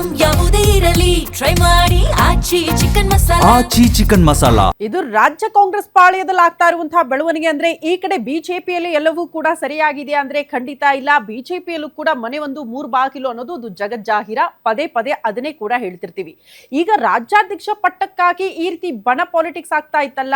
Item ಯಾವುದೇ ಇರಲಿ try ಮಾಡಿ ಆಚಿ ಚಿಕನ್ ಮಸಾಲಾ. ಇದು ರಾಜ್ಯ ಕಾಂಗ್ರೆಸ್ ಪಾಳ್ಯದಲ್ಲಿ ಆಗ್ತಾ ಇರುವಂತಹ ಬೆಳವಣಿಗೆ. ಅಂದ್ರೆ ಈ ಕಡೆ ಬಿಜೆಪಿಯಲ್ಲಿ ಎಲ್ಲವೂ ಕೂಡ ಸರಿಯಾಗಿದೆ ಅಂದ್ರೆ ಖಂಡಿತ ಇಲ್ಲ. ಬಿಜೆಪಿಯಲ್ಲೂ ಕೂಡ ಮನೆ ಒಂದು 3 ಬಾಗಿಲು ಅನ್ನೋದು ಅದು ಜಗಜ್ಜಾಹಿರ. ಪದೇ ಪದೇ ಅದನ್ನೇ ಕೂಡ ಹೇಳ್ತಿರ್ತೀವಿ. ಈಗ ರಾಜ್ಯಾಧ್ಯಕ್ಷ ಪಟ್ಟಕ್ಕಾಗಿ ಈ ರೀತಿ ಬಣ ಪಾಲಿಟಿಕ್ಸ್ ಆಗ್ತಾ ಇತ್ತಲ್ಲ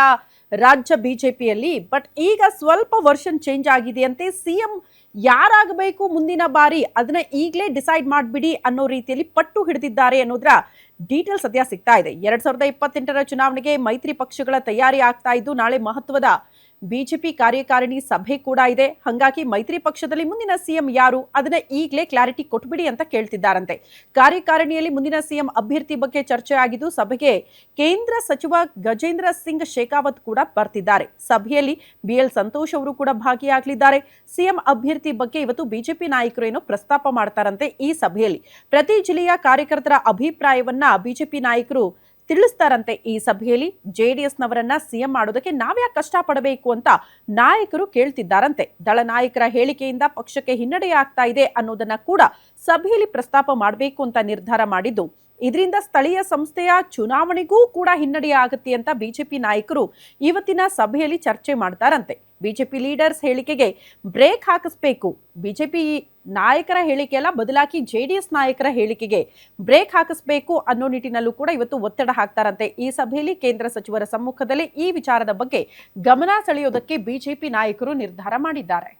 ರಾಜ್ಯ ಬಿಜೆಪಿಯಲ್ಲಿ. ಬಟ್ ಈಗ ಸ್ವಲ್ಪ ವರ್ಷನ್ ಚೇಂಜ್ ಆಗಿದೆ ಅಂತೆ. ಸಿಎಂ ಯಾರಾಗಬೇಕು ಮುಂದಿನ ಬಾರಿ ಅದನ್ನ ಈಗಲೇ ಡಿಸೈಡ್ ಮಾಡಿಬಿಡಿ ಅನ್ನೋ ರೀತಿಯಲ್ಲಿ ಪಟ್ಟು ಹಿಡಿದಿದ್ದಾರೆ ಅನ್ನೋದ್ರ ಡೀಟೇಲ್ಸ್ ಸದ್ಯ ಸಿಗ್ತಾ ಇದೆ. 2028ರ ಚುನಾವಣೆಗೆ ಮೈತ್ರಿ ಪಕ್ಷಗಳ ತಯಾರಿ ಆಗ್ತಾ ಇದ್ದು ನಾಳೆ ಮಹತ್ವದ ಬಿಜೆಪಿ ಕಾರ್ಯಕಾರಿಣಿ ಸಭೆ ಕೂಡ ಇದೆ. ಹಾಗಾಗಿ ಮೈತ್ರಿ ಪಕ್ಷದಲ್ಲಿ ಮುಂದಿನ ಸಿಎಂ ಯಾರು ಅದನ್ನ ಈಗಲೇ ಕ್ಲಾರಿಟಿ ಕೊಟ್ಬಿಡಿ ಅಂತ ಕೇಳ್ತಿದ್ದಾರಂತೆ. ಕಾರ್ಯಕಾರಿಣಿಯಲ್ಲಿ ಮುಂದಿನ ಸಿಎಂ ಅಭ್ಯರ್ಥಿ ಬಗ್ಗೆ ಚರ್ಚೆ ಆಗಿದ್ದು ಸಭೆಗೆ ಕೇಂದ್ರ ಸಚಿವ ಗಜೇಂದ್ರ ಸಿಂಗ್ ಶೇಖಾವತ್ ಕೂಡ ಬರ್ತಿದ್ದಾರೆ. ಸಭೆಯಲ್ಲಿ BL ಸಂತೋಷ್ ಅವರು ಕೂಡ ಭಾಗಿಯಾಗಲಿದ್ದಾರೆ. ಸಿಎಂ ಅಭ್ಯರ್ಥಿ ಬಗ್ಗೆ ಇವತ್ತು ಬಿಜೆಪಿ ನಾಯಕರು ಏನೋ ಪ್ರಸ್ತಾಪ ಮಾಡ್ತಾರಂತೆ. ಈ ಸಭೆಯಲ್ಲಿ ಪ್ರತಿ ಜಿಲ್ಲೆಯ ಕಾರ್ಯಕರ್ತರ ಅಭಿಪ್ರಾಯವನ್ನ ಬಿಜೆಪಿ ನಾಯಕರು ತಿಳಿಸ್ತಾರಂತೆ. ಈ ಸಭೆಯಲ್ಲಿ JDSನವರನ್ನ ಸಿಎಂ ಮಾಡೋದಕ್ಕೆ ನಾವ್ಯಾಕೆ ಕಷ್ಟಪಡಬೇಕು ಅಂತ ನಾಯಕರು ಕೇಳ್ತಿದ್ದಾರಂತೆ. ದಳ ನಾಯಕರ ಹೇಳಿಕೆಯಿಂದ ಪಕ್ಷಕ್ಕೆ ಹಿನ್ನಡೆಯಾಗ್ತಾ ಇದೆ ಅನ್ನೋದನ್ನ ಕೂಡ ಸಭೆಯಲ್ಲಿ ಪ್ರಸ್ತಾಪ ಮಾಡಬೇಕು ಅಂತ ನಿರ್ಧಾರ ಮಾಡಿದ್ದು, ಇದರಿಂದ ಸ್ಥಳೀಯ ಸಂಸ್ಥೆಯ ಚುನಾವಣೆಗೂ ಕೂಡ ಹಿನ್ನಡೆಯಾಗುತ್ತೆ ಅಂತ ಬಿಜೆಪಿ ನಾಯಕರು ಇವತ್ತಿನ ಸಭೆಯಲ್ಲಿ ಚರ್ಚೆ ಮಾಡ್ತಾರಂತೆ. ಬಿಜೆಪಿ ಲೀಡರ್ಸ್ ಹೇಳಿಕೆಗೆ ಬ್ರೇಕ್ ಹಾಕಿಸ್ಬೇಕು. ಬಿಜೆಪಿ ನಾಯಕರ ಹೇಳಿಕೆ ಅಲ್ಲ, ಬದಲಾಗಿ JDS ನಾಯಕರ ಹೇಳಿಕೆಗೆ ಬ್ರೇಕ್ ಹಾಕಿಸ್ಬೇಕು ಅನ್ನೋ ನಿಟ್ಟಿನಲ್ಲೂ ಕೂಡ ಇವತ್ತು ಒತ್ತಡ ಹಾಕ್ತಾರಂತೆ. ಈ ಸಭೆಯಲ್ಲಿ ಕೇಂದ್ರ ಸಚಿವರ ಸಮ್ಮುಖದಲ್ಲಿ ಈ ವಿಚಾರದ ಬಗ್ಗೆ ಗಮನ ಸೆಳೆಯೋದಕ್ಕೆ ಬಿಜೆಪಿ ನಾಯಕರು ನಿರ್ಧಾರ ಮಾಡಿದ್ದಾರೆ.